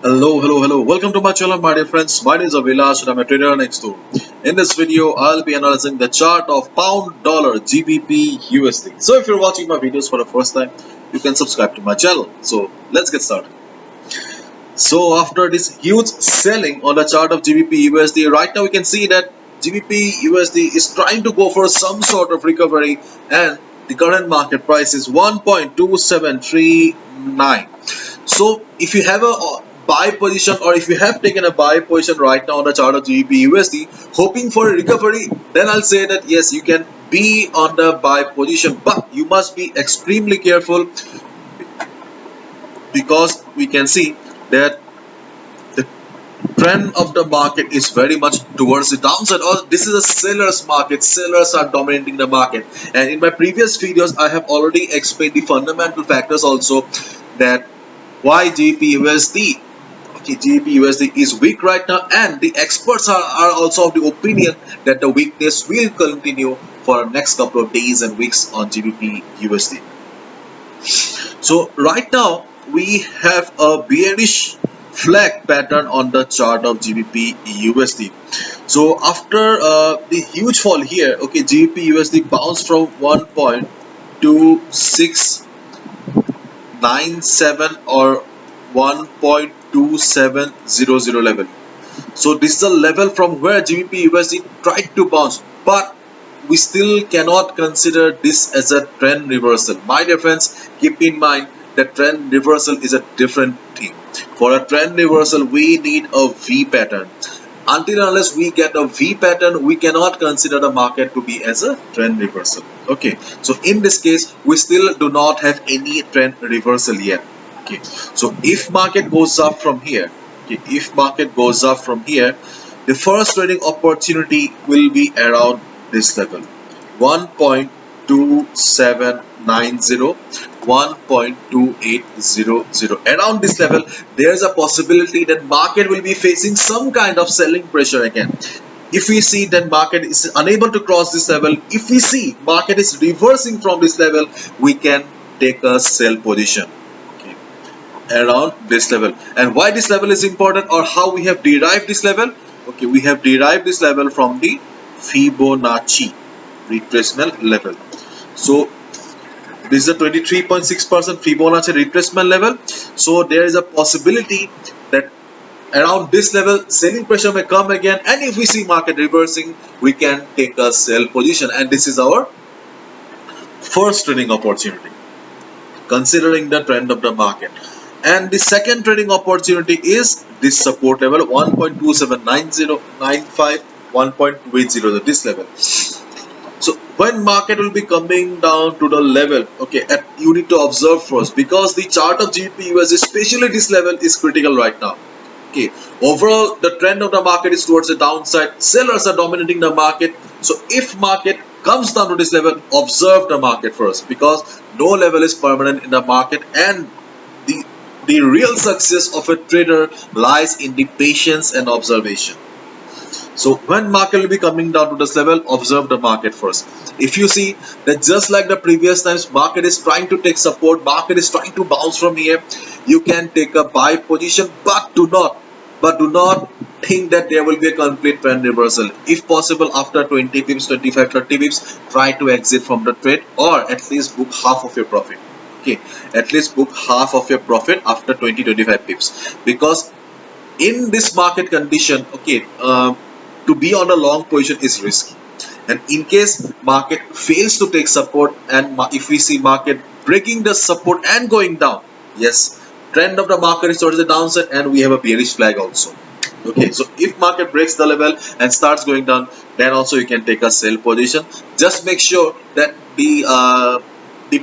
Hello. Welcome to my channel, my dear friends. My name is Avilash and I'm a trader next door. In this video, I'll be analyzing the chart of pound dollar GBP USD. So if you're watching my videos for the first time, you can subscribe to my channel. So let's get started. So after this huge selling on the chart of GBP USD, right now we can see that GBP USD is trying to go for some sort of recovery, and the current market price is 1.2739. So if you have a buy position, or if you have taken a buy position right now on the chart of GBP USD hoping for a recovery, then I'll say that yes, you can be on the buy position, but you must be extremely careful, because we can see that the trend of the market is very much towards the downside, or this is a seller's market. Sellers are dominating the market, and in my previous videos I have already explained the fundamental factors also, that why GBPUSD GBPUSD is weak right now, and the experts are also of the opinion that the weakness will continue for the next couple of days and weeks on GBPUSD. So right now we have a bearish flag pattern on the chart of GBPUSD. So after the huge fall here, okay, GBPUSD bounced from 1.2697 or 1.2700 level. So this is the level from where GBPUSD tried to bounce, but we still cannot consider this as a trend reversal. My dear friends, keep in mind that trend reversal is a different thing. For a trend reversal, we need a V pattern. Until and unless we get a V pattern, we cannot consider the market to be as a trend reversal. Okay, so in this case, we still do not have any trend reversal yet. Okay, so if market goes up from here, okay, if market goes up from here, the first trading opportunity will be around this level, 1.2790, 1.2800. Around this level, there is a possibility that market will be facing some kind of selling pressure again. If we see that market is unable to cross this level, if we see market is reversing from this level, we can take a sell position around this level. And why this level is important, or how we have derived this level? Okay, we have derived this level from the Fibonacci retracement level. So this is a 23.6% Fibonacci retracement level. So there is a possibility that around this level selling pressure may come again, and if we see market reversing, we can take a sell position, and this is our first trading opportunity considering the trend of the market. And the second trading opportunity is this support level, 1.279095, 1.80, this level. So when market will be coming down to the level, okay, you need to observe first, because the chart of GBPUSD, especially this level, is critical right now. Okay, overall the trend of the market is towards the downside. Sellers are dominating the market. So if market comes down to this level, observe the market first, because no level is permanent in the market, and the real success of a trader lies in the patience and observation. So when market will be coming down to this level, observe the market first. If you see that just like the previous times, market is trying to take support, market is trying to bounce from here, you can take a buy position, but do not think that there will be a complete trend reversal. If possible, after 20 pips, 25, 30 pips, try to exit from the trade, or at least book half of your profit. Okay, at least book half of your profit after 20-25 pips, because in this market condition, okay, to be on a long position is risky. And in case market fails to take support, and if we see market breaking the support and going down, yes, trend of the market is towards the downside, and we have a bearish flag also. Okay, so if market breaks the level and starts going down, then also you can take a sell position. Just make sure that the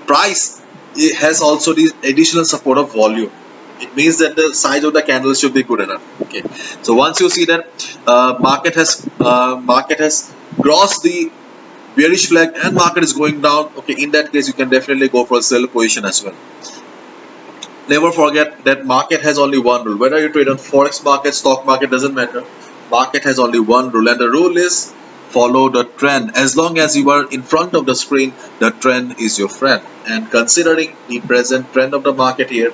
price, it has also the additional support of volume. It means that the size of the candle should be good enough. Okay, so once you see that market has crossed the bearish flag and market is going down, okay, in that case you can definitely go for a sell position as well. Never forget that market has only one rule. Whether you trade on forex market, stock market, doesn't matter. Market has only one rule, and the rule is follow the trend. As long as you are in front of the screen, the trend is your friend. And considering the present trend of the market here,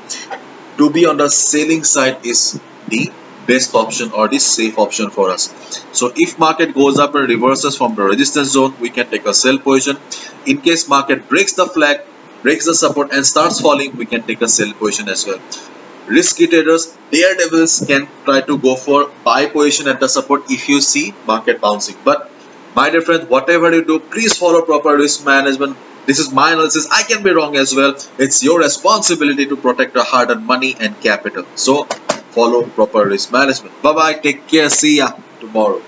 to be on the selling side is the best option or the safe option for us. So if market goes up and reverses from the resistance zone, we can take a sell position. In case market breaks the flag, breaks the support and starts falling, we can take a sell position as well. Risky traders, daredevils can try to go for buy position at the support if you see market bouncing. But my dear friend, whatever you do, please follow proper risk management. This is my analysis. I can be wrong as well. It's your responsibility to protect your hard-earned money and capital. So follow proper risk management. Bye bye. Take care. See ya tomorrow.